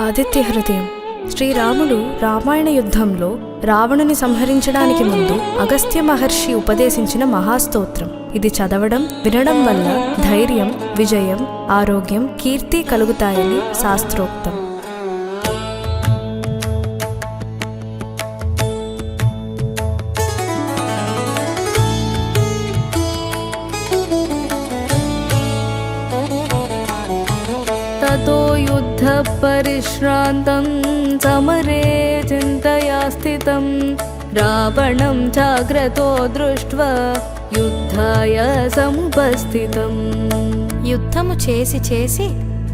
ఆదిత్య హృదయం. శ్రీరాముడు రామాయణ యుద్ధంలో రావణుని సంహరించడానికి ముందు అగస్త్య మహర్షి ఉపదేశించిన మహాస్తోత్రం. ఇది చదవడం వినడం వల్ల ధైర్యం, విజయం, ఆరోగ్యం, కీర్తి కలుగుతాయని శాస్త్రోక్తం. ततो युद्ध परिश्रान्तं समरे चिन्तया स्थितं रावणं जाग्रतो दृष्ट्वा యుద్ధాయ సముపస్థితం. యుద్ధము చేసి చేసి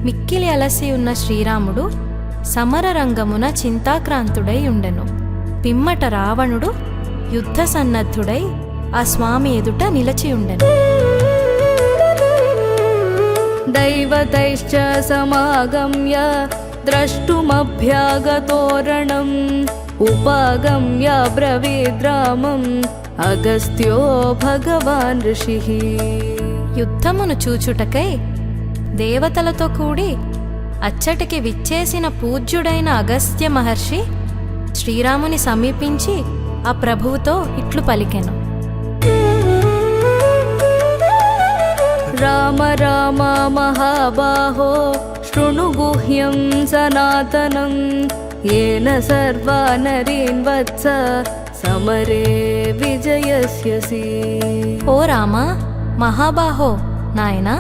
మిక్కిలి అలసి ఉన్న శ్రీరాముడు సమరరంగమున చింతాక్రాంతుడై ఉండెను. పిమ్మట రావణుడు యుద్ధ సన్నద్ధుడై ఆ స్వామి ఎదుట నిలచియుండెను. దైవతైశ్చ సమాగమ్య ద్రష్టుమభ్యాగతోరణం ఉపాగమ్య బ్రవీద్రామం అగస్త్యో భగవాన్ ఋషిః. యుద్ధమును చూచుటకై దేవతలతో కూడి అచ్చటికి విచ్చేసిన పూజ్యుడైన అగస్త్య మహర్షి శ్రీరాముని సమీపించి ఆ ప్రభువుతో ఇట్లు పలికెను. రామ రామ మహాబాహో శృణు గుహ్యం సనాతనం ఏన సర్వా నరీన్ వత్స సమరే విజయస్యసి. ఓ రామ, మహాబాహో, నాయనా,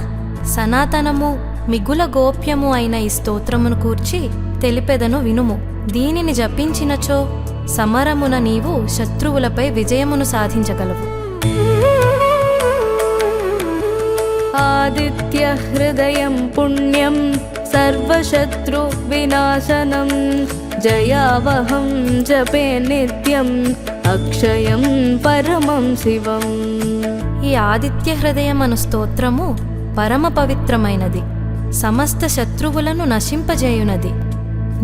సనాతనము మిగుల గోప్యము అయిన ఈ స్తోత్రమును కూర్చి తెలిపెదను వినుము. దీనిని జపించినచో సమరమున నీవు శత్రువులపై విజయమును సాధించగలవు. ఆదిత్య హృదయం పుణ్యం సర్వశత్రు వినాశనం జయావహం జపే నిత్యం అక్షయం పరమం శివం. ఈ ఆదిత్య హృదయం అను స్తోత్రము పరమ పవిత్రమైనది, సమస్త శత్రువులను నశింపజేయునది.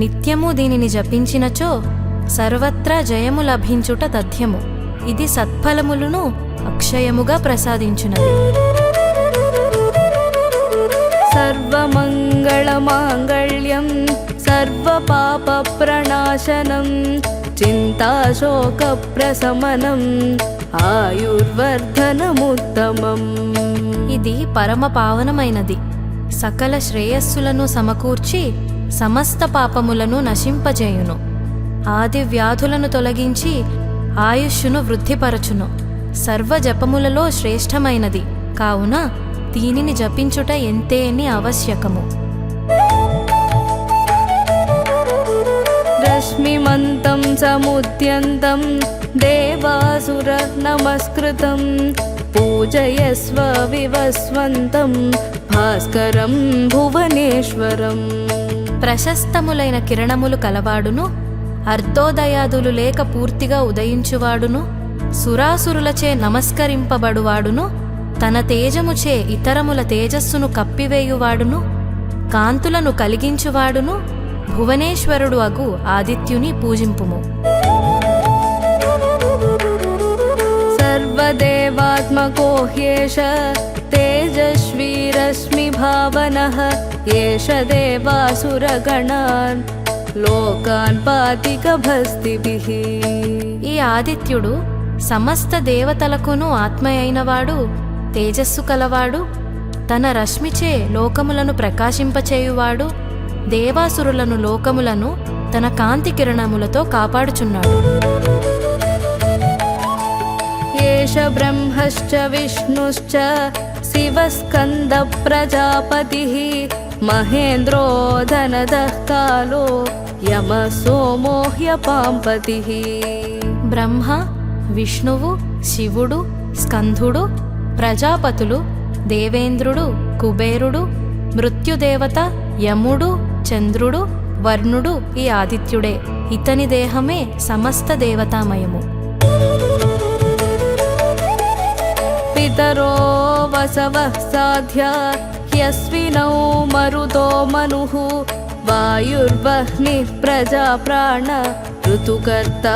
నిత్యము దీనిని జపించినచో సర్వత్రా జయము లభించుట తథ్యము. ఇది సత్ఫలములను అక్షయముగా ప్రసాదించునది. సర్వమంగళమాంగళ్యం సర్వపాప ప్రణాశనం చింతాశోక ప్రశమనం ఆయుర్వర్ధనముత్తమం. ఇది పరమ పావనమైనది, సకల శ్రేయస్సులను సమకూర్చి సమస్త పాపములను నశింపజేయును. ఆది వ్యాధులను తొలగించి ఆయుష్షును వృద్ధిపరచును. సర్వ జపములలో శ్రేష్టమైనది కావున దీనిని జపించుట ఎంతేని ఆవశ్యకము. రశ్మిమంతం సముద్యంతం దేవాసుర నమస్కృతం పూజయస్వ వివస్వంతం భాస్కరం భువనేశ్వరం. ప్రశస్తములైన కిరణములు కలవాడును, అర్ధోదయాదులు లేక పూర్తిగా ఉదయించువాడును, సురాసురులచే నమస్కరింపబడువాడును, తన తేజముచే ఇతరముల తేజస్సును కప్పివేయువాడును, కాంతులను కలిగించువాడును భువనేశ్వరుడు అగు ఆదిత్యుని పూజింపుము. సర్వదేవాత్మకో హ్యేష తేజస్వీ రశ్మి భావనః ఏష దేవాసురగణాన్ లోకాన్ పాతిక భస్తిభిః. ఈ ఆదిత్యుడు సమస్త దేవతలకును ఆత్మయైనవాడు, తేజస్సు కలవాడు, తన రశ్మిచే లోకములను ప్రకాశింపచేయువాడు, దేవాసురులను లోకములను తన కాంతి కిరణములతో కాపాడుచున్నాడు. ఏష బ్రహ్మశ్చ విష్ణుశ్చ శివస్కంద ప్రజాపతిః మహేంద్రో ధనదః కాలో యమ సోమో హ్యపాంపతిః. బ్రహ్మ, విష్ణువు, శివుడు, స్కంధుడు, ప్రజాపతులు, దేవేంద్రుడు, కుబేరుడు, మృత్యుదేవత, యముడు, చంద్రుడు, వర్ణుడు ఈ ఆదిత్యుడే. ఇతని దేహమే సమస్త దేవతామయము. పితరో వసవః సాధ్యా హ్యస్వినౌ మరుతో మనుః వాయుర్వహ్నిః ప్రజా ప్రాణ ఋతుకర్త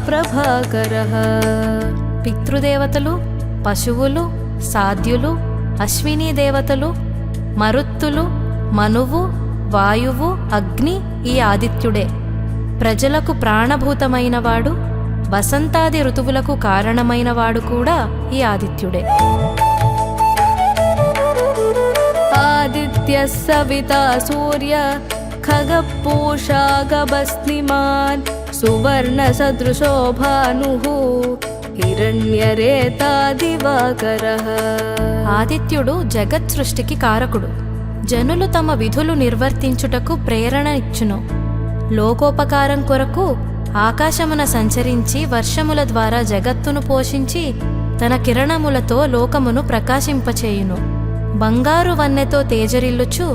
ప్రభాకరః. పితృదేవతలు, పశువులు, సాధ్యులు, అశ్వినీ దేవతలు, మరుత్తులు, మనువు, వాయువు, అగ్ని ఈ ఆదిత్యుడే. ప్రజలకు ప్రాణభూతమైనవాడు, వసంతాది ఋతువులకు కారణమైనవాడు కూడా ఈ ఆదిత్యుడే. ఆదిత్య సవితా సూర్య ఖగపూషా గభస్నిమాన్ సువర్ణ సదృశో భానుః హిరణ్యరేతా దివాకరః. ఆదిత్యుడు జగత్ సృష్టికి కారకుడు. జనులు తమ విధులు నిర్వర్తించుటకు ప్రేరణ ఇచ్చును. లోకోపకారం కొరకు ఆకాశమున సంచరించి వర్షముల ద్వారా జగత్తును పోషించి తన కిరణములతో లోకమును ప్రకాశింపచేయును. బంగారు వన్నెతో తేజరిల్లుచు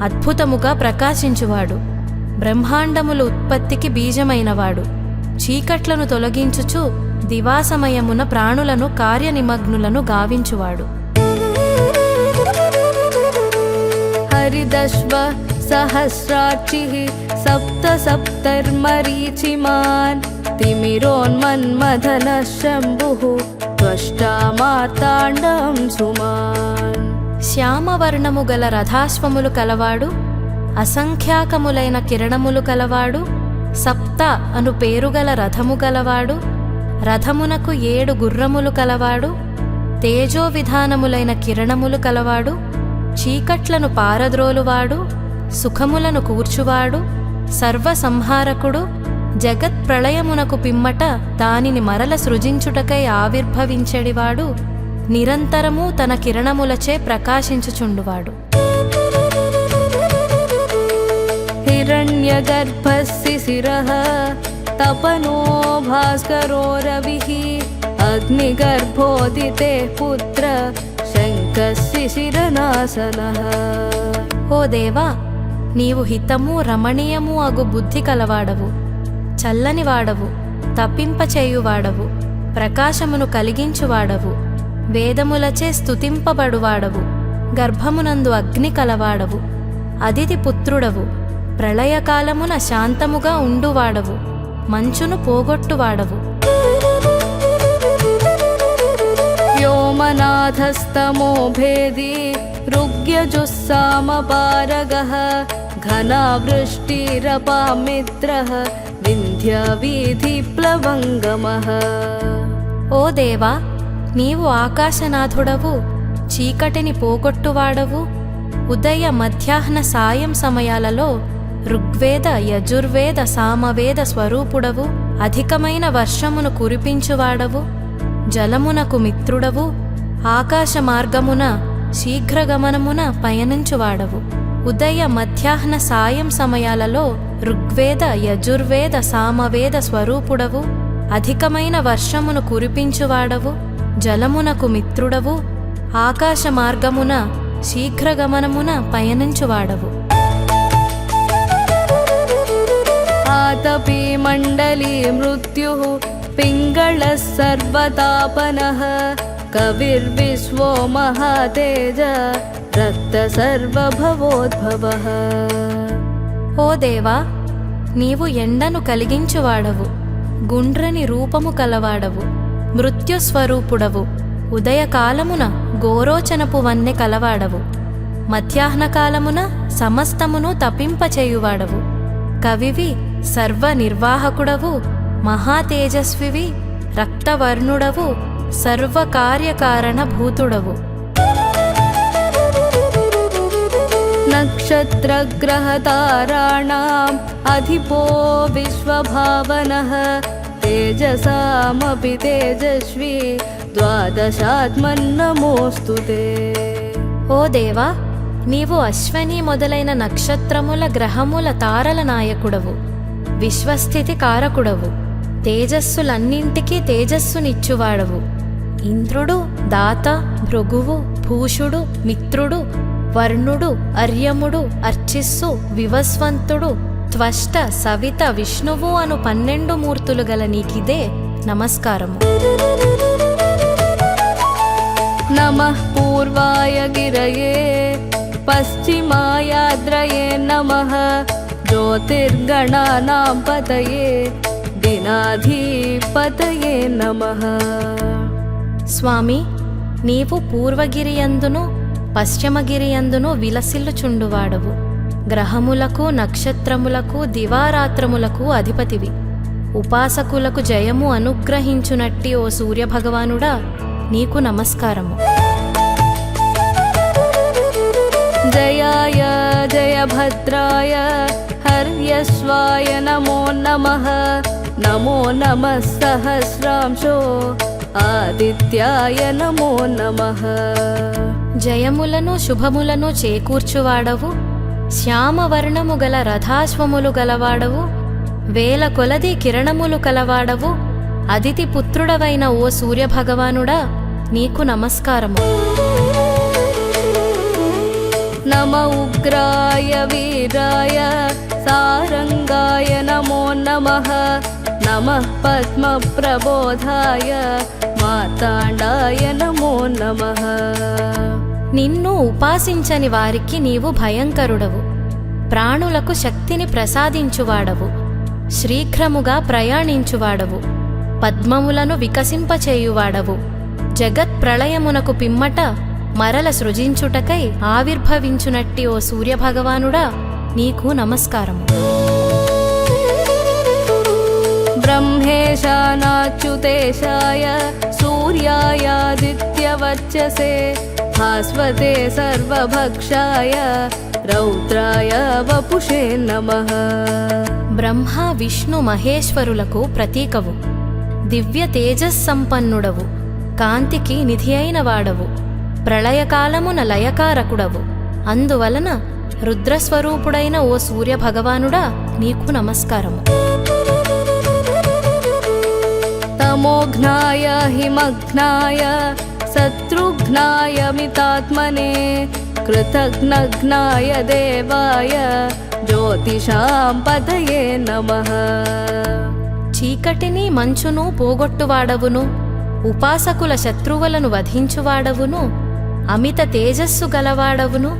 అద్భుతముగా ప్రకాశించువాడు. బ్రహ్మాండముల ఉత్పత్తికి బీజమైనవాడు. చీకట్లను తొలగించుచు దివాసమయమున ప్రాణులను కార్యనిమగ్నులను గావించువాడు. హరిదశ్వ సహస్రాక్షిః సప్త సప్తర్మరీచిమాన్ తిమిరోన్మన్మథనః శంభుః త్వష్టా మార్తాండం సుమాన్. శ్యామవర్ణము గల రథాశ్వములు కలవాడు, అసంఖ్యాకములైన కిరణములు కలవాడు, సప్త అను పేరుగల రథము గలవాడు, రథమునకు 7 గుర్రములు కలవాడు, తేజో విధానములైన కిరణములు కలవాడు, చీకట్లను పారద్రోలువాడు, సుఖములను కూర్చువాడు, సర్వసంహారకుడు, జగత్ ప్రళయమునకు పిమ్మట దానిని మరల సృజించుటకై ఆవిర్భవించెడివాడు, నిరంతరము తన కిరణములచే ప్రకాశించుచుండువాడు. హిరణ్యగర్భः శిశిరః తపనో భాస్కరో రవిః అగ్నిగర్భోదితే పుత్ర శంఖः శిశిరనాశనః. ఓ దేవా, నీవు హితము రమణీయము అగు బుద్ధి కలవాడవు, చల్లనివాడవు, తప్పింపచేయువాడవు, ప్రకాశమును కలిగించువాడవు, వేదములచే స్తుతింపబడువాడవు, గర్భమునందు అగ్ని కలవాడవు, అదితి పుత్రుడవు, ప్రళయకాలమున శాంతముగా ఉండువాడవు, మంచును పోగొట్టువాడవు. వ్యోమనాథస్తమో భేది ఋగ్యజుస్సామపారగః ఘనావృష్టిరపామిత్రః వింధ్య వీధిప్లవంగమః. ఓ దేవా, నీవు ఆకాశనాథుడవు, చీకటిని పోగొట్టువాడవు, ఉదయ మధ్యాహ్న సాయం సమయాలలో ఋగ్వేద యజుర్వేద సామవేద స్వరూపుడవు, అధికమైన వర్షమును కురిపించువాడవు, జలమునకు మిత్రుడవు, ఆకాశ మార్గమున శీఘ్రగమనమున పయనించువాడవు. ఉదయ మధ్యాహ్న సాయం సమయాలలో ఋగ్వేద యజుర్వేద సామవేద స్వరూపుడవు, అధికమైన వర్షమును కురిపించువాడవు, జలమునకు మిత్రుడవు, ఆకాశ మార్గమున శీఘ్రగమనమున పయనించువాడవు. ఆతపీ మండలీ మృత్యుః పింగళः సర్వతాపనః కవిర్విశ్వో మహాతేజ రక్త సర్వభవోద్భవః. ఓ దేవా, నీవు ఎండను కలిగించువాడవు, గుండ్రని రూపము కలవాడవు, మృత్యుస్వరూపుడవు, ఉదయకాలమున గోరోచనపు వన్నె కలవాడవు, మధ్యాహ్నకాలమున సమస్తమును తపింపచేయువాడవు, కవివి, సర్వనిర్వాహకుడవు, మహాతేజస్వివి, రక్తవర్ణుడవు, సర్వకార్యకారణ భూతుడవు. నక్షత్రగ్రహతారాణాం అధిపో విశ్వభావనః తేజసామపి తేజస్వి ద్వాదశాత్మన్నమోస్తుతే. ఓ దేవా, నీవు అశ్వని మొదలైన నక్షత్రముల గ్రహముల తారల నాయకుడవు, విశ్వస్థితి కారకుడవు, తేజస్సులన్నింటికీ తేజస్సునిచ్చువాడవు. ఇంద్రుడు, దాత, భృగువు, భూషుడు, మిత్రుడు, వర్ణుడు, అర్యముడు, అర్చిస్సు, వివస్వంతుడు, త్వష్ట, సవిత, విష్ణువు అను 12 మూర్తులు గల నీకిదే నమస్కారము. నమః పూర్వాయ గిరయే పశ్చిమాయాద్రయే నమః జ్యోతిర్గణానాం పతయే దినాధిపతయే నమః. స్వామి, నీవు పూర్వగిరియందును పశ్చిమగిరియందును విలసిల్లుచుండువాడవు. గ్రహములకు నక్షత్రములకు దివారాత్రములకు అధిపతివి. ఉపాసకులకు జయము అనుగ్రహించునట్టి ఓ సూర్యభగవానుడా, నీకు నమస్కారము. జయాయ జయభద్రాయ హర్యశ్వాయ నమో నమః. నమో నమః సహస్రాంశో ఆదిత్యాయ నమో నమః. జయములను శుభములను చేకూర్చువాడవు, శ్యామవర్ణము గల రథాశ్వములు గలవాడవు, వేల కొలది కిరణములు కలవాడవు, అదితి పుత్రుడవైన ఓ సూర్యభగవానుడా, నీకు నమస్కారము. నమ ఉగ్రాయ వీరాయ సారంగాయ నమో నమః. నమః పద్మప్రబోధాయ మార్తాండాయ నమో నమః. నిన్ను ఉపాసించని వారికి నీవు భయంకరుడవు, ప్రాణులకు శక్తిని ప్రసాదించువాడవు, శీఘ్రముగా ప్రయాణించువాడవు, పద్మములను వికసింపచేయువాడవు, జగత్ ప్రళయమునకు పిమ్మట మరల సృజించుటకై ఆవిర్భవించునట్టి ఓ సూర్యభగవానుడా, నీకు నమస్కారము. బ్రహ్మేశానాచ్యుతేశాయ సూర్యాయాదిత్యవర్చసే భాస్వతే సర్వభక్షాయ రౌద్రాయ వపుషే నమః. బ్రహ్మ విష్ణు మహేశ్వరులకు ప్రతీకవు, దివ్య తేజస్సంపన్నుడవు, కాంతికి నిధి అయిన వాడవు, ప్రళయకాలమున లయకారకుడవు. అందువలన రుద్రస్వరూపుడైన ఓ సూర్యభగవానుడా, నీకు నమస్కారము. తమోఘ్నాయ హిమఘ్నాయ శత్రుఘ్నాయ మితాత్మనే కృతఘ్నఘ్నాయ దేవాయ జ్యోతిషాం పతయే నమః. చీకటిని మంచును పోగొట్టువాడవును, ఉపాసకుల శత్రువులను వధించువాడవును, అమిత తేజస్సు గలవాడవును,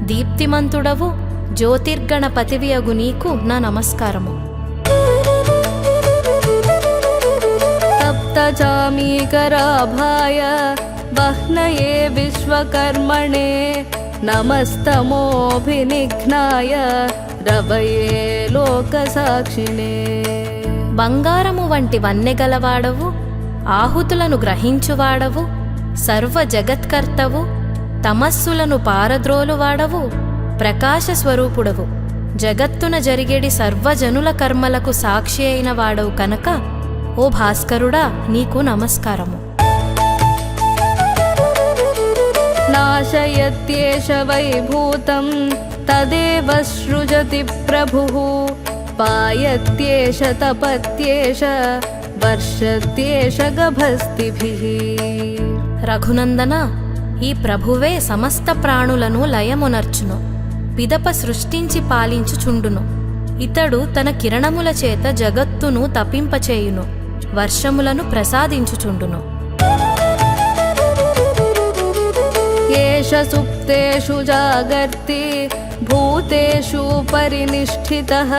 దీప్తిమంతుడవు, జ్యోతిర్గణపతివియగు నీకు నా నమస్కారము. సప్తచామీకరాభాయ వహ్నయే విశ్వకర్మణే నమస్తమోభినిఘ్నాయ రవయే లోకసాక్షిణే. బంగారము వంటి వన్నెగలవాడవు, ఆహుతులను గ్రహించువాడవు, సర్వ జగత్కర్తవు, తమస్సులను పారద్రోలువాడవు, ప్రకాశ స్వరూపుడవు, జగత్తున జరిగేడి సర్వజనుల కర్మలకు సాక్షి అయిన వాడవు కనుక ఓ భాస్కరుడా, నీకు నమస్కారము. నాశయత్యేష వైభూతం తదేవ సృజతి ప్రభుః. పాయత్యేష తపత్యేష వర్షత్యేష గభస్తిభిః. రఘునందన, ఈ ప్రభువే సమస్త ప్రాణులను లయమునర్చును, పిదప సృష్టించి పాలించుచుండును. ఇతడు తన కిరణముల చేత జగత్తును తపింపచేయును, వర్షములను ప్రసాదించుచుండును. ఏష సుప్తేషు జాగర్తి భూతేషు పరినిష్ఠితః.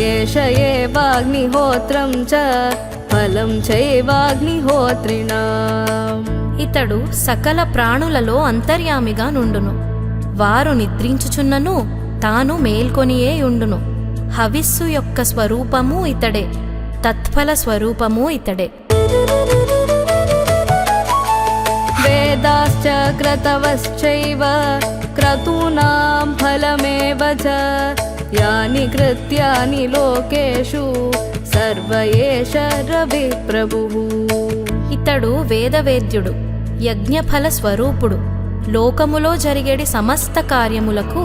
ఏష ఏవాగ్నిహోత్రం చ ఫలం చైవాగ్నిహోత్రిణాం. ఇతడు సకల ప్రాణులలో అంతర్యామిగా నుండును, వారు నిద్రించుచున్నను తాను మేల్కొనియే యుండును. హవిస్సు యొక్క స్వరూపము ఇతడే, తత్ఫల స్వరూపము ఇతడే. వేదాశ్చ క్రతవశ్చైవ క్రతూనాం ఫలమేవ చ. యాని కృత్యాని లోకేషు సర్వ ఏష రవి ప్రభుః. ఇతడు వేదవేద్యుడు, యజ్ఞఫల స్వరూపుడు, లోకములో జరిగేడి సమస్త కార్యములకు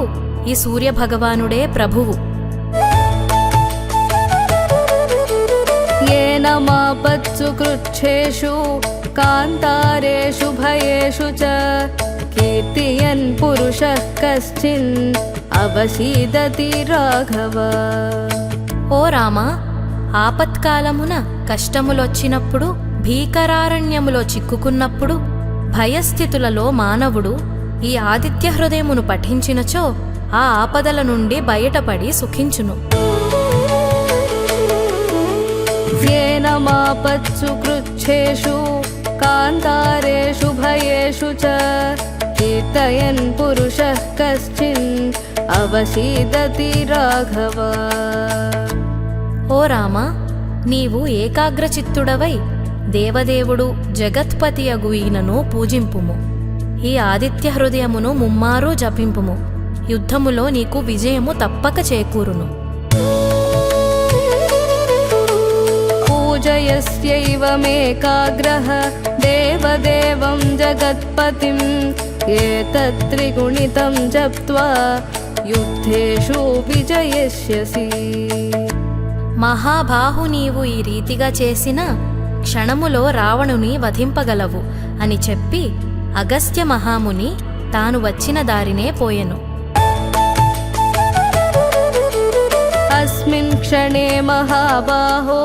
ఈ సూర్యభగవానుడే ప్రభువు. येन मापत्सु कृच्छेषु कान्तारेषु भयेषु च कीर्तयन् पुरुषः कश्चिन् అవసీదతి రాఘవ. ఓ రామా, ఆపత్కాలమున కష్టములొచ్చినప్పుడు, భీకరారణ్యములో చిక్కుకున్నప్పుడు, భయస్థితులలో మానవుడు ఈ ఆదిత్య హృదయమును పఠించినచో ఆ ఆపదల నుండి బయటపడి సుఖించును. येन मापत्सु कृच्छेषु कान्तारेषु भयेषु च कीर्तयन् पुरुषः कश्चिन् అవసీదతి రాఘవ. ఓ రామా, నీవు ఏకాగ్రచిత్తుడవై దేవదేవుడు జగత్పతి అగు ఈయనను పూజింపుము. ఈ ఆదిత్య హృదయమును ముమ్మారూ జపింపుము. యుద్ధములో నీకు విజయము తప్పక చేకూరును. పూజయస్యైవమేకాగ్రః దేవదేవం జగత్పతిం ఏతత్త్రిగుణితం జప్త్వా యుద్ధేషు విజయిష్యసి. మహాబాహు, నీవు ఈ రీతిగా చేసిన క్షణములో రావణుని వధింపగలవు అని చెప్పి అగస్త్య మహాముని తాను వచ్చిన దారినే పోయెను. అస్మిన్ క్షణే మహాబాహో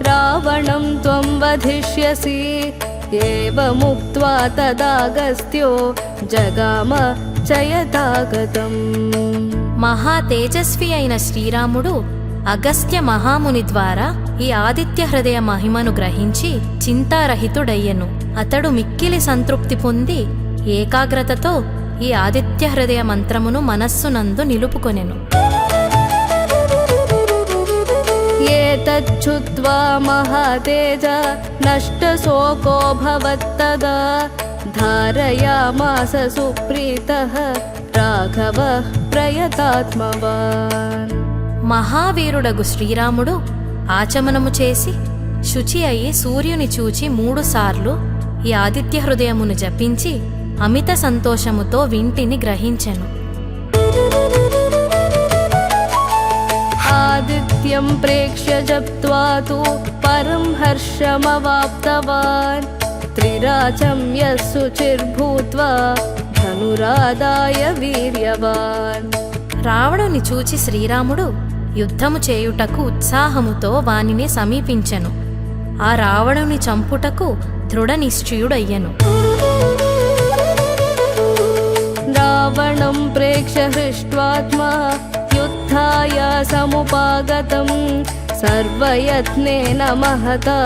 రావణం త్వం వధిష్యసి ఏవముక్త్వా తదాగస్త్యో జగామ చయతాగతం. మహా తేజస్వి అయిన శ్రీరాముడు అగస్త్య మహాముని ద్వారా ఈ ఆదిత్య హృదయ మహిమను గ్రహించి చింతారహితుడయ్యెను. అతడు మిక్కిలి సంతృప్తి పొంది ఏకాగ్రతతో ఈ ఆదిత్య హృదయ మంత్రమును మనస్సునందు నిలుపుకొనెను. ఏతచ్చుత్వా మహాతేజ నష్టశోకో భవత్తదా ధారయామాస సుప్రీతః రాఘవః ప్రయతాత్మవాన్. మహావీరుడగు శ్రీరాముడు ఆచమనము చేసి శుచి అయి సూర్యుని చూచి 3 సార్లు ఈ ఆదిత్య హృదయమును జపించి అమిత సంతోషముతో వింటిని గ్రహించెను. ఆదిత్యం ప్రేక్ష్య జప్త్వా తు పరం హర్షమవాప్తవాన్ త్రిరాచం యస్సుచిర్భూత్వా ధనురాదాయ వీర్యవాన్. రావణుని చూచి శ్రీరాముడు యుద్ధము చేయుటకు ఉత్సాహముతో వానిని సమీపించెను. ఆ రావణుని చంపుటకు దృఢ నిశ్చయుడయ్యెను. రావణం ప్రేక్ష్య హృష్ట్వాత్మా యుద్ధాయ సముపాగతం సర్వయత్నేన మహతా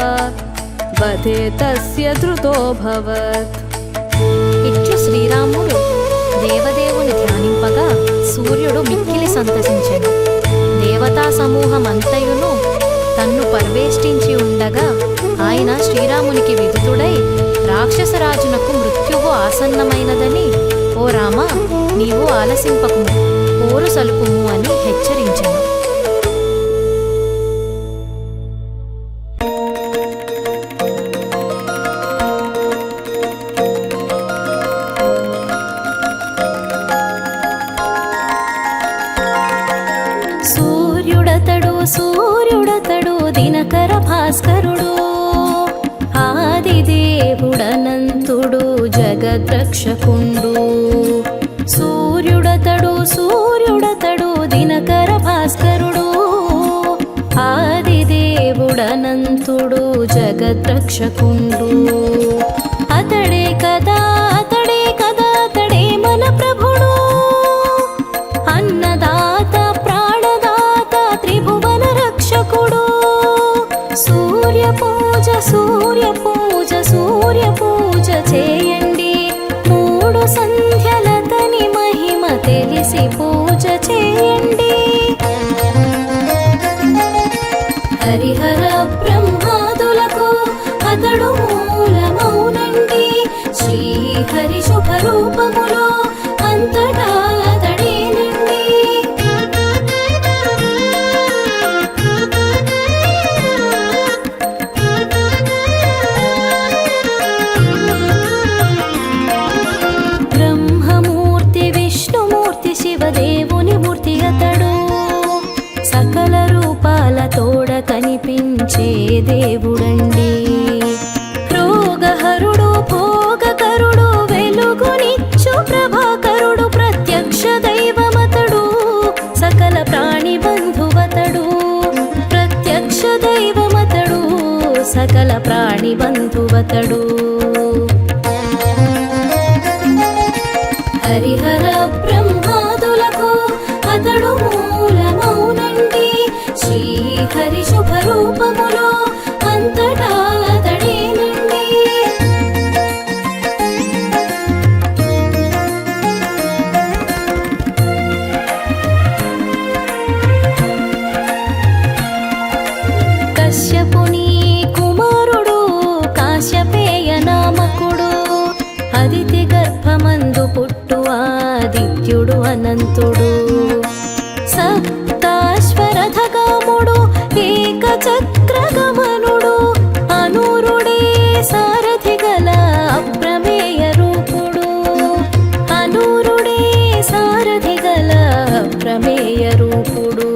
వధే తస్య ధృతోభవత్. ఇట్లు శ్రీరాముడు దేవదేవుని ధ్యానింపగా సూర్యుడు మిక్కిలి సంతసించెను. దేవతా సమూహమంతయును తన్ను పర్వేష్టించి ఉండగా ఆయన శ్రీరామునికి విదితుడై రాక్షసరాజునకు మృత్యువు ఆసన్నమైనదని, ఓ రామా, నీవు ఆలసింపకుము, పోరు సలుపుము అని హెచ్చరించెను. సూర్యుడతడు దినకర భాస్కరుడు ఆదిదేవుడనంతుడు జగద్రక్షకుండు. సూర్యుడతడు దినకర భాస్కరుడు ఆదిదేవుడనంతుడు జగద్రక్షకుండు. అతడే కదా అతడే మన ప్రభుడు, అన్నదాత ప్రాణదాత త్రిభువన రక్షకుడు. సూర్య పూజ చేయండి, 3 సంధ్యలతని మహిమ తెలిసి పూజ చేయండి. హరిహర బ్రహ్మాదులకు అతడు మూలమౌనండి, శ్రీహరి శుభరూపములో అంతటా అతడేనండి. బ్రహ్మమూర్తి విష్ణుమూర్తి శివదేవుని మూర్తి అతడు, సకల రూపాల తోడ కనిపించే దేవుడండి. రోగహరుడు భోగకరుడు వెలుగునిచ్చు ప్రభాకరుడు, ప్రత్యక్ష దైవమతడు సకల ప్రాణి బంధువతడు. ప్రత్యక్ష దైవమతడు సకల ప్రాణి బంధువతడు. హరిహర బ్రహ్మాదులకు అతడు మూలమౌనండి, శ్రీహరి శుభరూపములో అంతటా అతడేనండి. అనంతుడు. సప్తాశ్వరథగాముడు ఏకచక్రగమనుడు అనూరుడే సారథి గల అప్రమేయ రూపుడు. అనూరుడే సారథి గల అప్రమేయ రూపుడు.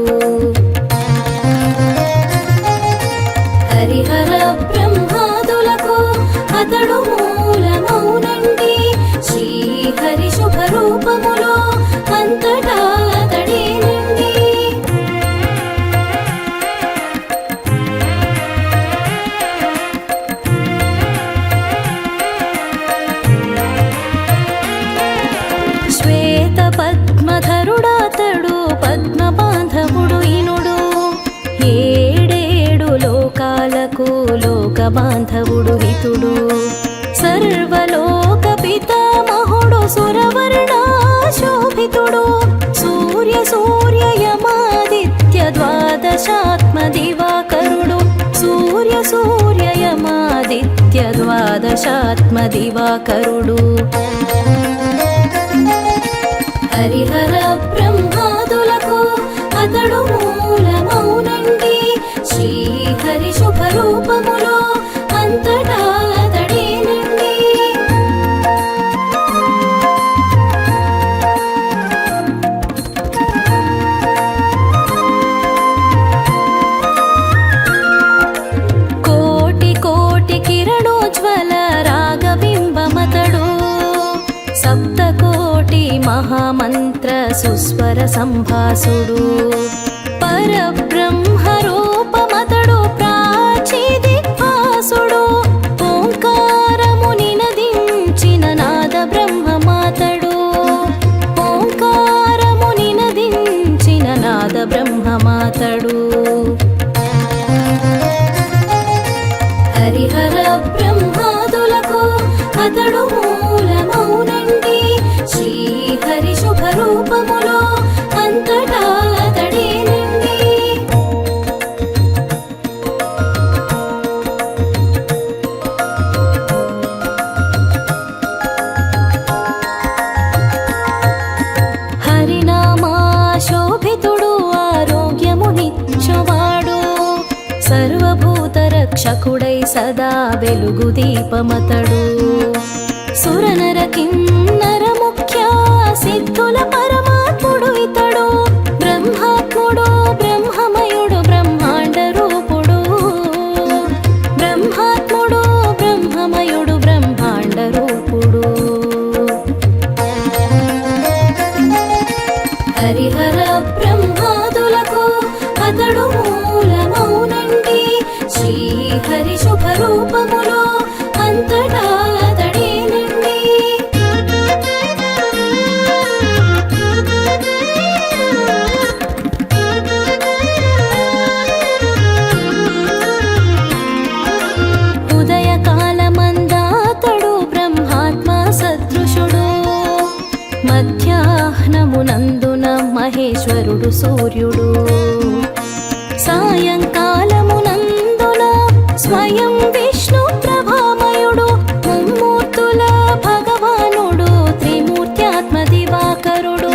హరిహర బ్రహ్మాదులకు అతడు మూలమౌనండి. శ్రీహరి శుభరూపములో అంతటా అతడేనండి. శ్వేత పద్మధరుడాతడు పద్మబాంధవుడు ఇనుడు. ఏడేడు లోకాలకు లోకబాంధవుడు హితుడు. సర్వలోక పితామహుడు సురవర్ణాశోభితుడు. సూర్య సూర్యయమాదిత్య ద్వాదశాత్మ దివాకరుడు. సూర్య సూర్యయమాదిత్య ద్వాదశాత్మ దివాకరుడు. హరిహర బ్రహ్మాదులకు అతడు మూలమౌనండి. శ్రీహరి శుభరూపములో అంతటా అతడేనండి. కోటి కోటి కిరణోజ్వల రాగబింబమతడు. సప్తకోటి మహామంత్ర సుస్వర సంభాసుడు. పరబ్రహ్మ రూపమతడు ప్రాచీ దిక్పాసుడు. ఓంకారముని నదించిన నాద బ్రహ్మమాతడు. ఓంకారముని నదించిన నాద బ్రహ్మమాతడు. హరిహర బ్రహ్మాదులకు అతడు మూలమౌనండి. శ్రీహరి శుభరూపములో అంతటా అతడేనండి. హరినామాశోభితుడు ఆరోగ్యమునిచ్చువాడు. సర్వభూత రక్షకుడై సదా వెలుగు దీపమతడు. సురనర కిన్నర ముఖ్య సిద్ధుల పరమాత్ముడు ఇతడు. బ్రహ్మాత్ముడు బ్రహ్మమయుడు బ్రహ్మాండ రూపుడు. బ్రహ్మాత్ముడు బ్రహ్మమయుడు బ్రహ్మాండ రూపుడు. హరిహర బ్రహ్మాదులకు అతడు మూలమౌనండి. శ్రీహరి శుభరూపములో అంతటా అతడేనండి. ఉదయకాలమందాతడు బ్రహ్మాత్మ సదృశుడు. మధ్యాహ్నమునందున మహేశ్వరుడు సూర్యుడు. సాయంకాలమునందున స్వయం విష్ణు ప్రభామయుడు. ముమ్మూర్తుల భగవానుడు త్రిమూర్త్యాత్మ దివాకరుడు.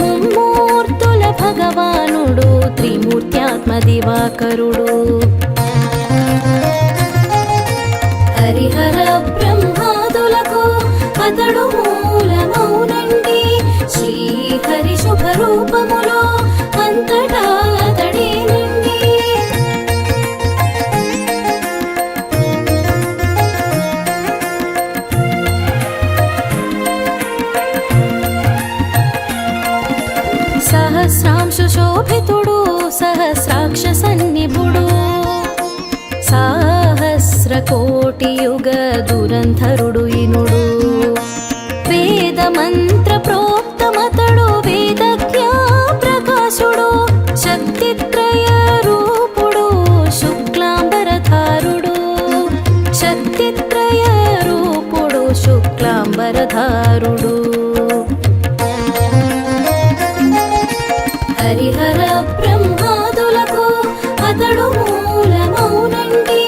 ముమ్మూర్తుల భగవానుడు త్రిమూర్త్యాత్మ దివాకరుడు. హరిహర బ్రహ్మాదులకు అతడు మూలమౌనండి. శ్రీహరి శుభరూపములో అంతటా అతడేనండి. సహస్రాంశు శోభితుడు సహస్రాక్ష సన్నిభుడు. సహస్రకోటి యుగ దురంధరుడు ఇనుడు. వేద మంత్ర ప్రోక్తమతడు వేదజ్ఞ ప్రకాశుడు. శక్తిత్రయ రూపుడు శుక్లాంబరధారుడు. శక్తిత్రయ రూపుడు శుక్లాంబరధారుడు. హరిహర బ్రహ్మాదులకు అతడు మూలమౌనండి.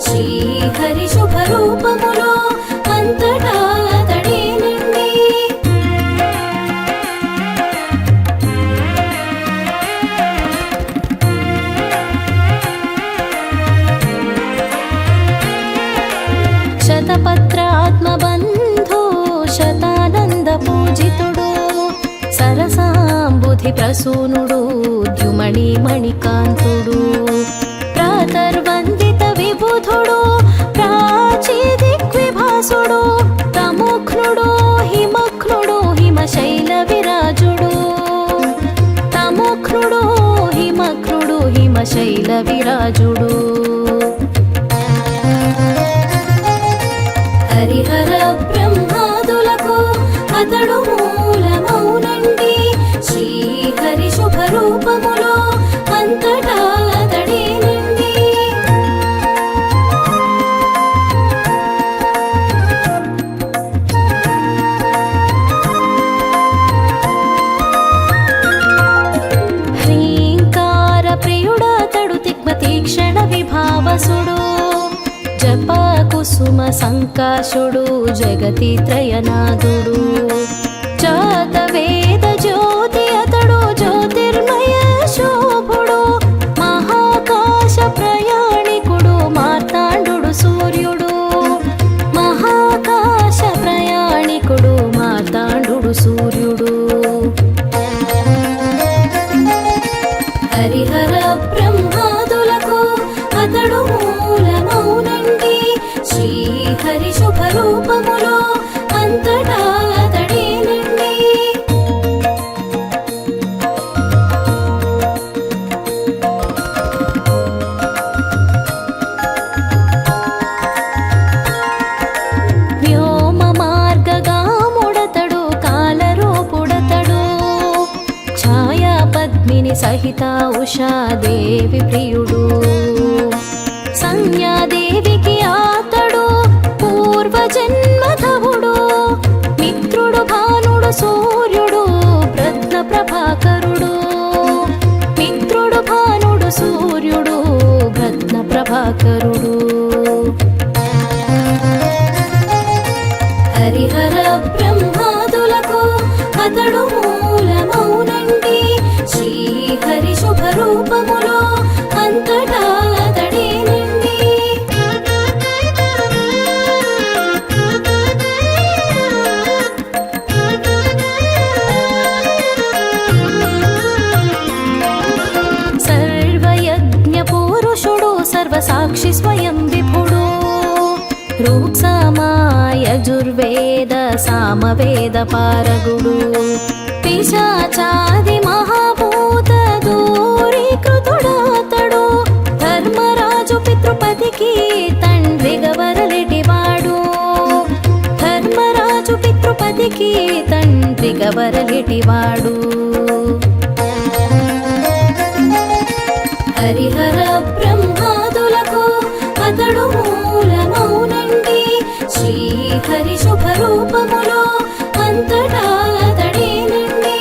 శ్రీహరి శుభరూపములో అంతటా అతడేనండి. కోటి ప్రసూనుడు ద్యుమణి మణికాంతుడు ప్రాతర్వందిత విబుధుడు ప్రాచీ దిగ్విభాసుడు తముఖ్నుడు హిమఖ్నుడు హిమశైల విరాజుడు తముఖ్నుడు హిమఖ్నుడు హిమశైల విరాజుడు హరిహర బ్రహ్మాదులకు అతడు మూలమౌనండి శ్రీహరి శుభరూపములో అంతటా అతడేనండి హ్రీంకార ప్రియుడతడు తిగ్మతీక్షణ విభావసుడు జప కుసుమ సంకాశుడు జగతి త్రయనాథుడు జాత వేద జ్యోతి అతడు జ్యోతిర్మయ శోభుడు మహాకాశ ప్రయాణికుడు మార్తాండు సూర్యుడు మహాకాశ ప్రయాణికుడు మార్తాండు సూర్యుడు హరిహర బ్రహ్మాదులకు అతడు మూలమౌనండి శ్రీహరి శుభరూపములో అంతటా అతడేనండి వ్యోమ మార్గగాముడతడు కాలరూపుడతడు ఛాయా పద్మిని సహిత ఉషాదేవి ప్రియుడు సంజ్ఞాదేవికి ఆతడు పూర్వజన్మధవుడు మిత్రుడు భానుడు సూర్యుడు ప్రజ్ఞ ప్రభాకరుడు మిత్రుడు భానుడు సూర్యుడు ప్రజ్ఞ ప్రభాకరుడు హరిహర బ్రహ్మాదులకు అతడు మూలమౌనండి శ్రీహరి శుభరూపములో అంతటా అతడేనండి సర్వయజ్ఞ పురుషుడు సర్వసాక్షి స్వయం విభుడు ఋక్సామాయజుర్వేద సామవేద పారగుడు పిశాచాది మహాభూత దూరీకృతుడాతడు ధర్మరాజు పితృపతికి తండ్రిగా వరలిటివాడు ధర్మరాజు పితృపతికి తండ్రిగా వరలిటివాడు హరిహర బ్రహ్మాదులకు అతడు మూలమౌనండి శ్రీహరి శుభరూపములో అంతటా అతడేనండి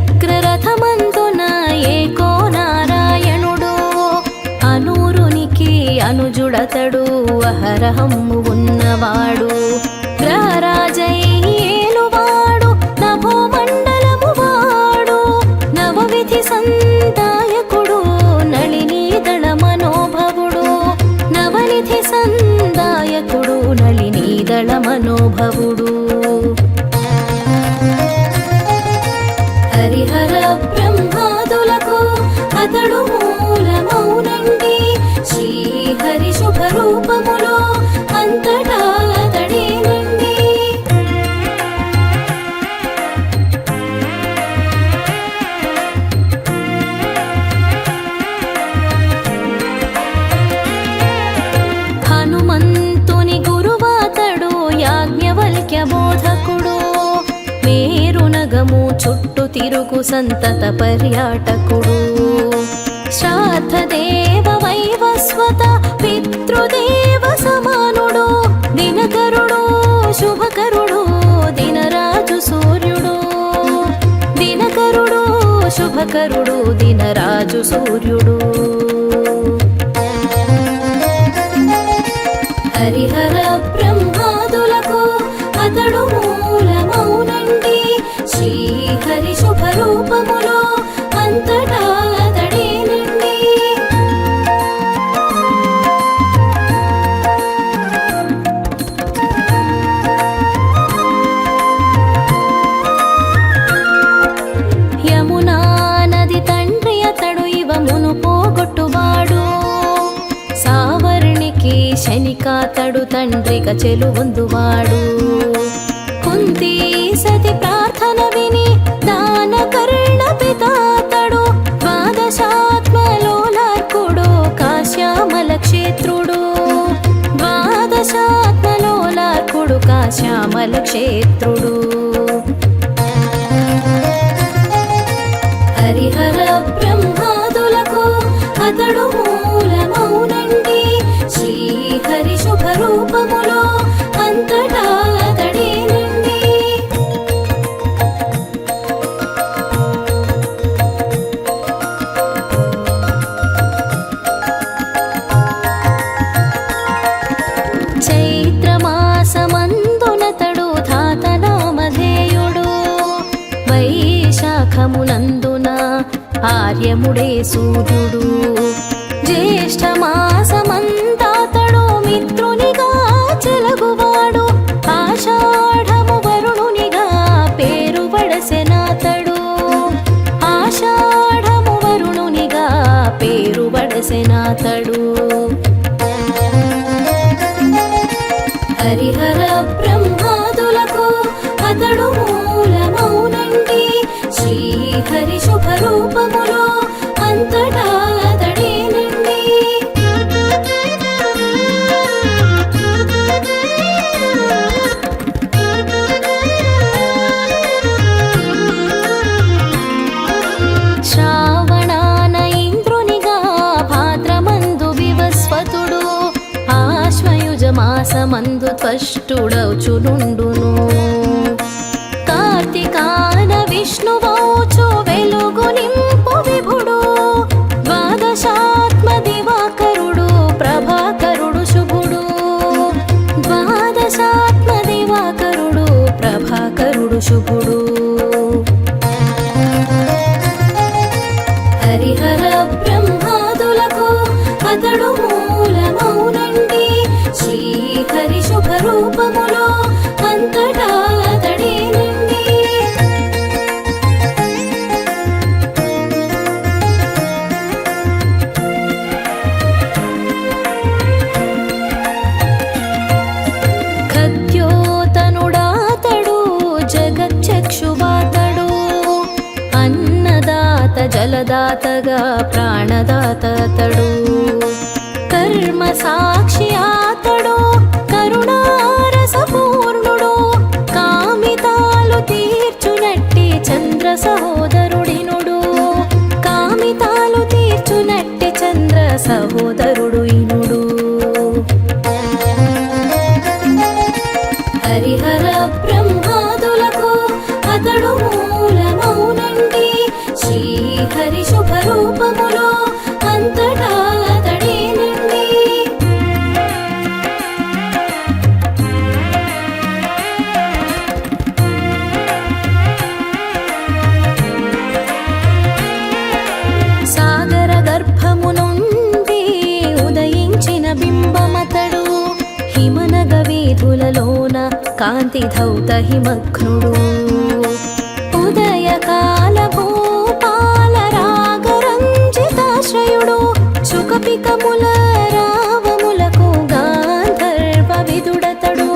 ఏకచక్రరథమందున ఏకో నారాయణుడు అనూరునికి అనుజుడతడు అహరహమ్ము ఉన్నవాడు గ్రహరాజై ఏలువాడు నభోమండలము వాడు నవవిధి సందాయకుడు నళినీదళ మనోభవుడు నవనిధి సందాయకుడు నళినీదళ మనోభవుడు హరిహర బ్రహ్మాదులకు అతడు మూలమౌనండి శ్రీహరి శుభరూపములో అంతటా అతడేనండి హనుమంతుని గురువాతడు యాజ్ఞవల్క్య బోధకుడు మేరునగము చుట్టూ తిరుగు సంతత పర్యాటకుడు శ్రాద్ధదేవ వైవస్వత పితృదేవ సమానుడు దినకరుడు శుభకరుడు దినరాజు సూర్యుడు దినకరుడు శుభకరుడు దినరాజు సూర్యుడు హరిహర బ్రహ్మాదులకు అతడు మూలమౌనండి శ్రీహరి శుభరూపములో అంతటా అతడేనండి సృష్టిని కాతడు తండ్రిగా చెలువొందువాడు. కుంతీ సతి ప్రార్థన విని దాన కర్ణ పితాతడు. ద్వాదశాత్మలోలార్కుడు కాశ్యామల క్షేత్రుడు. ద్వాదశాత్మలోలార్కుడు కాశ్యామల క్షేత్రుడు. హరిహర బ్రహ్మాదులకు అతడు మూలమౌనండి. శ్రీహరి శుభరూపములో అంతటా అతడేనండి. చైత్రమాసమందునతడు ధాతనామధేయుడు. వైశాఖమునందున ఆర్యముడే సూర్యుడు. జ్యేష్ఠ మాసమంతాతడు మిత్రునిగా చెలగువాడు. ఆషాఢము వరుణునిగా పేరు వడసెనాతడు. ఆషాఢము వరుణునిగా పేరు వడసెనాతడు. హరిహర బ్రహ్మాదులకు అతడు మూలమౌనండి. శ్రీహరి శుభరూపములో అంతటా అతడేనండి. శ్రావణాన ఇంద్రునిగా భాద్రమందు వివస్వతుడు. ఆశ్వయుజ మాసమందు త్వష్టుడౌచునుండును. కార్తికాన విష్ణువౌచు వెలుగు నింపు విభుడు. ద్వాదశాత్మ దివాకరుడు ప్రభాకరుడు శుభుడు. ద్వాదశాత్మ దివాకరుడు ప్రభాకరుడు శుభుడు. హరిహర బ్రహ్మాదులకు అతడు మూలమౌనండి. శ్రీహరి శుభరూపములో అంతటా అతడేనండి. ఖద్యోతనుడాతడు జగచ్చక్షువాతడు. అన్నదాత జలదాతగా ప్రాణదాతడు. కర్మ సాక్షి ఆతడు కరుణారసపూర్ణుడు. కామితాలు తీర్చునట్టి చంద్ర సహోదరుడినుడు. కామితాలు తీర్చునట్టి చంద్ర సహోదరుడు ఇనుడు. హరిహర బ్రహ్మాదులకు అతడు మూలమౌనండి. శ్రీహరి శుభరూపములో అంతటా అతడేనండి. సాగర గర్భము నుండి ఉదయించిన బింబమతడు. హిమనగ వీధులలోన కాంతి ధౌత హిమగ్నుడు. ఉదయకాల భూపాల రాగరంజితాశ్రయుడు. సుఖపికముల రావములకు గాంధర్వ విదుడతడు.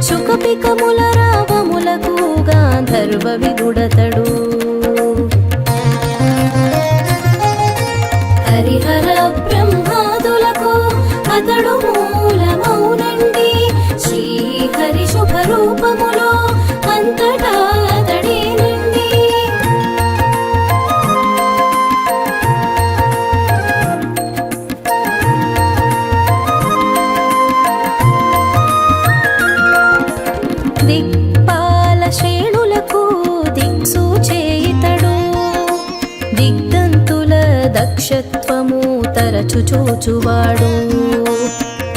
సుఖపికముల రావములకు గాంధర్వ విదుడతడు. హరిహర బ్రహ్మాదులకు అతడు మూలమౌనండి. శ్రీహరి శుభరూపములో అంతటా అతడేనండి. దిక్పాల శ్రేణులకు దిక్సూచేయితడు. దిగ్దంతుల దక్షత్వము తరచు చూచువాడు.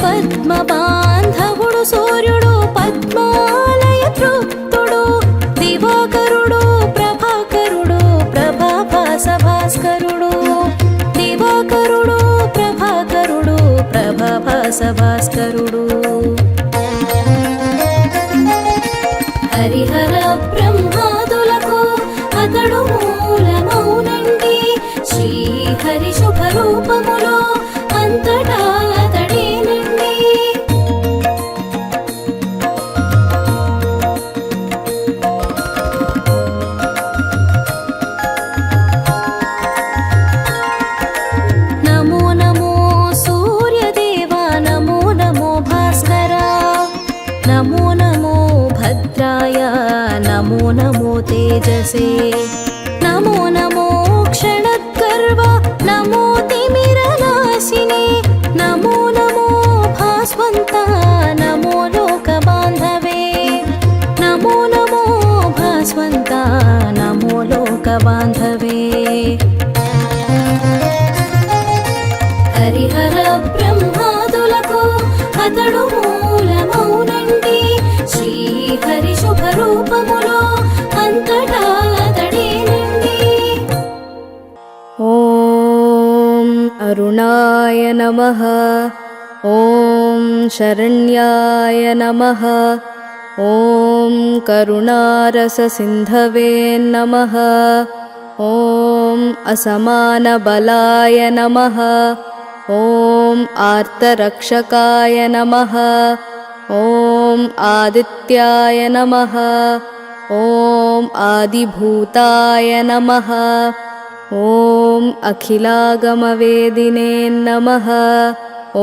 పద్మ బాంధవుడు సూర్యుడు పద్మాలయ తృప్తుడు. దివాకరుడు ప్రభాకరుడు ప్రభాభాస భాస్కరుడు. దివాకరుడు ప్రభాకరుడు ప్రభాభాస భాస్కరుడు. హరిహర బ్రహ్మాదులకు అతడు మూలమౌనండి. శ్రీహరి శుభరూపములో అంతటా అతడేనండి. तेजसे नमो नमो क्षणगर्व नमो तिमिरनाशिने नमो नमो भास्वन्ता नमो लोकबान्धवे नमो नमो भास्वन्ता नमो लोकबान्धवे हरिहर ब्रह्मादुలకు అతడు మూలమౌనండి శ్రీహరి శుభరూపములో అంతటా అతడేనండి. ॐ अरुणाय नमः ॐ शरण्याय नमः ॐ करुणारससिन्धवे नमः ॐ असमानबलाय नमः ॐ आर्तरक्षकाय नमः ॐ आदित्याय नमः ॐ आदिभूताय नमः ॐ अखिलागमवेदिने नमः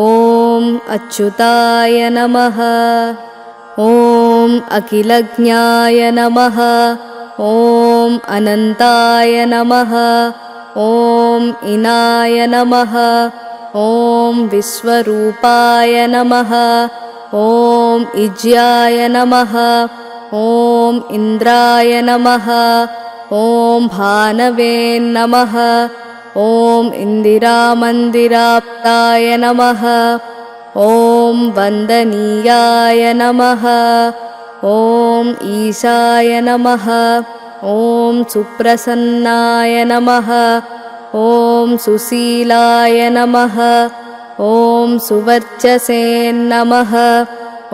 ॐ अच्युताय नमः ॐ अखिलज्ञाय नमः ॐ अनन्ताय नमः ॐ इनाय नमः ॐ विश्वरूपाय नमः ॐ इज्याय नमः ॐ इन्द्राय नमः ॐ भानवे नमः ॐ इन्दिरामन्दिराप्ताय नमः ॐ वन्दनीयाय नमः ॐ ईशाय नमः ॐ सुप्रसन्नाय नमः ॐ सुशीलाय नमः ॐ सुवर्चसे नमः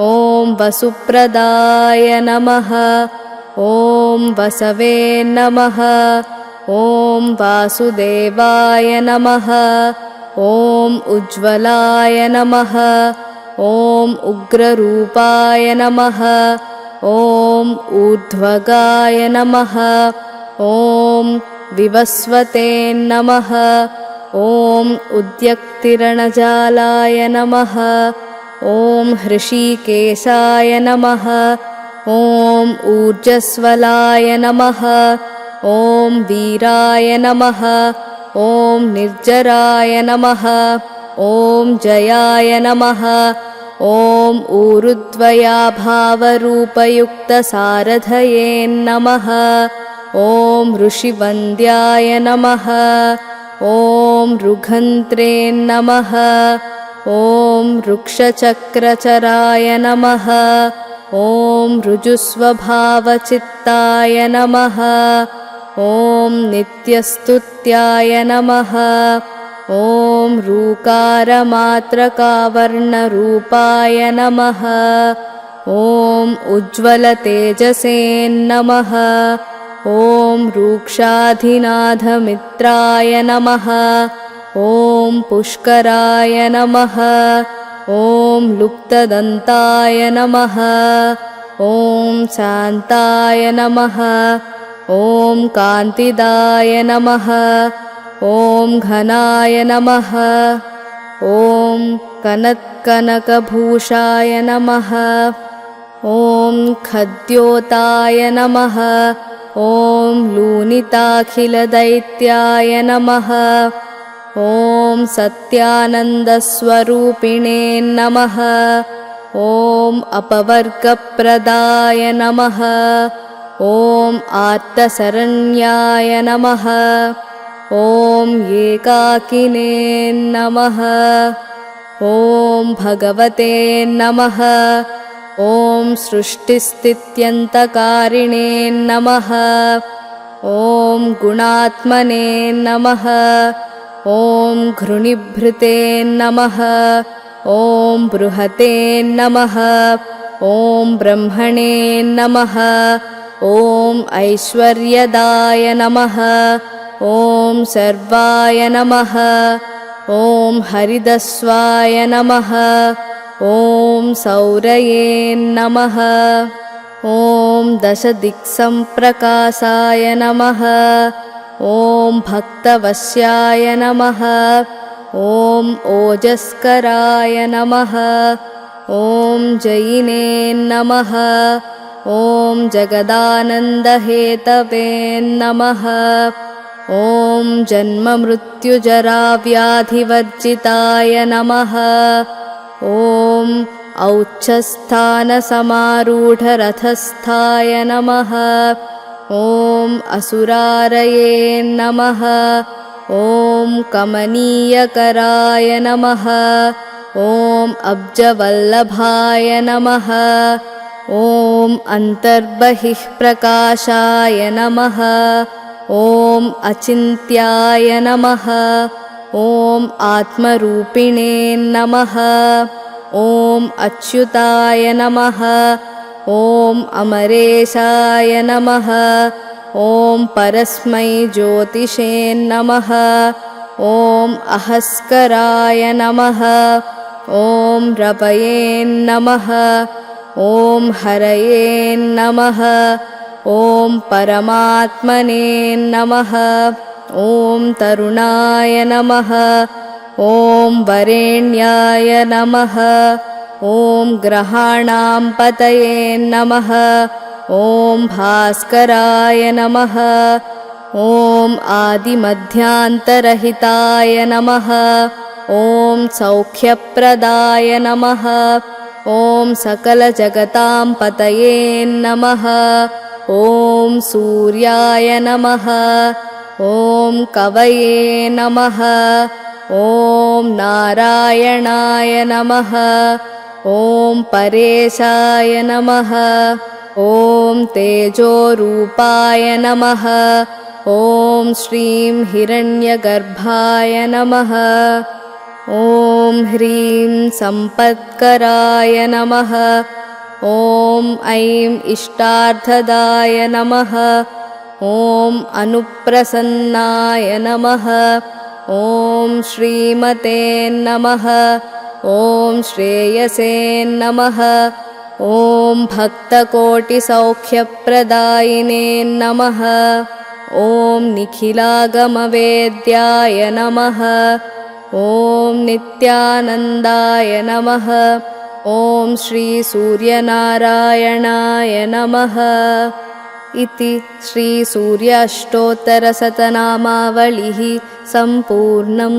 ॐ वसुप्रदाय नमः ॐ वसवे नमः ॐ वासुदेवाय नमः ॐ उज्ज्वलाय नमः ॐ उग्ररूपाय नमः ॐ ऊर्ध्वगाय नमः ॐ विवस्वते नमः ॐ उद्यक्तिरणजालाय नमः ॐ हृषीकेशाय नमः ॐ ऊर्जस्वलाय नमः ॐ वीराय नमः ॐ निर्जराय नमः ॐ जयाय नमः ॐ ऊरुद्वयाभावरूपयुक्तसारथये नमः ॐ ऋषिवन्द्याय नमः ॐ ऋघन्त्रे नमः ॐ वृक्षचक्रचराय नमः ॐ ऋजुस्वभावचित्ताय नमः ॐ नित्यस्तुत्याय नमः ॐ ऋकारमात्रकावर्णरूपाय नमः ॐ उज्ज्वलतेजसे नमः ॐ रूक्षाधिनाथमित्राय नमः ॐ पुष्कराय नमः ॐ लुप्तदन्ताय नमः ॐ शान्ताय नमः ॐ कान्तिदाय नमः ॐ घनाय नमः ॐ कनत्कनकभूषाय नमः ॐ खद्योताय नमः ॐ लूनिताखिलदैत्याय नमः ॐ सत्यानन्दस्वरूपिणे नमः ॐ अपवर्गप्रदाय नमः ॐ आर्तशरण्याय नमः ॐ एकाकिने नमः ॐ भगवते नमः ॐ सृष्टिस्थित्यन्तकारिणे नमः ॐ गुणात्मने नमः ॐ घृणिभृते नमः ॐ बृहते नमः ॐ ब्रह्मणे नमः ॐ ऐश्वर्यदाय नमः ॐ सर्वाय नमः ॐ हरिदस्वाय नमः ॐ सौरये नमः ॐ दशदिक्सम्प्रकाशाय नमः ॐ भक्तवश्याय नमः ॐ ओजस्कराय नमः ॐ जयिने नमः ॐ जगदानन्दहेतवे नमः। ॐ जन्ममृत्युजराव्याधिवर्जिताय नमः। ॐ औच्छस्थानसमारूढरथस्थाय नमः। ॐ असुरारये नमः। ॐ कमनीयकराय नमः। ॐ अब्जवल्लभाय नमः। ॐ अन्तर्बहिः प्रकाशाय नमः। ॐ अचिन्त्याय नमः। ॐ आत्मरूपिणे नमः। ॐ अच्युताय नमः। ॐ अमरेशाय नमः। ॐ परस्मै ज्योतिषे नमः। ॐ अहस्कराय नमः। ॐ रवये नमः। ॐ हरये नमः। ॐ परमात्मने नमः। ॐ तरुणाय नमः। ॐ वरेण्याय नमः। ॐ ग्रहाणां पतये नमः। ॐ भास्कराय नमः। ॐ आदिमध्यान्तरहिताय नमः। ॐ सौख्यप्रदाय नमः। ॐ सकलजगतां पतये नमः। ॐ सूर्याय नमः। ॐ कवये नमः। ॐ नारायणाय नमः। ॐ परेशाय नमः। ॐ तेजोरूपाय नमः। ॐ श्रीं हिरण्यगर्भाय नमः। ॐ ह्रीं सम्पत्कराय नमः। ॐ ऐं इष्टार्थदाय नमः। ॐ अनुप्रसन्नाय नमः। ॐ श्रीमते नमः। ॐ श्रेयसे नमः। ॐ भक्तकोटिसौख्यप्रदायिने नमः। ॐ निखिलागमवेद्याय नमः। ॐ नित्यानन्दाय नमः। ॐ श्रीसूर्यनारायणाय नमः। इति श्रीसूर्य अष्टोत्तरशतनामावलिः सम्पूर्णम्।